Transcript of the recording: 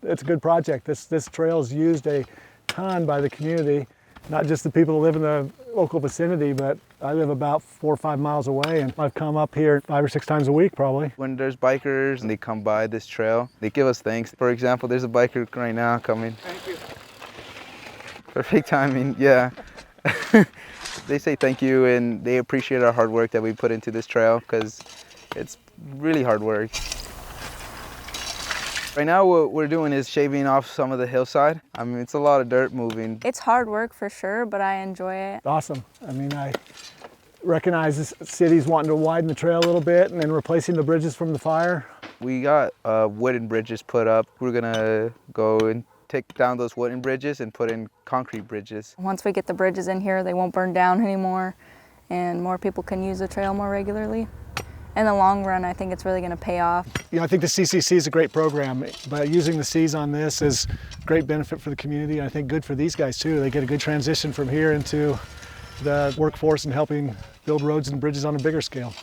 it's a good project. This trail is used a ton by the community, not just the people who live in the local vicinity, but I live about 4 or 5 miles away, and I've come up here 5 or 6 times a week probably. When there's bikers and they come by this trail, they give us thanks. For example, there's a biker right now coming. Thank you. Perfect timing, yeah. They say thank you and they appreciate our hard work that we put into this trail because it's really hard work. Right now what we're doing is shaving off some of the hillside. I mean, it's a lot of dirt moving. It's hard work for sure, but I enjoy it. Awesome. I mean, I recognize the city's wanting to widen the trail a little bit and then replacing the bridges from the fire. We got wooden bridges put up. We're gonna go and take down those wooden bridges and put in concrete bridges. Once we get the bridges in here, they won't burn down anymore and more people can use the trail more regularly. In the long run, I think it's really going to pay off. You know, I think the CCC is a great program, but using the Cs on this is great benefit for the community. I think good for these guys too. They get a good transition from here into the workforce and helping build roads and bridges on a bigger scale.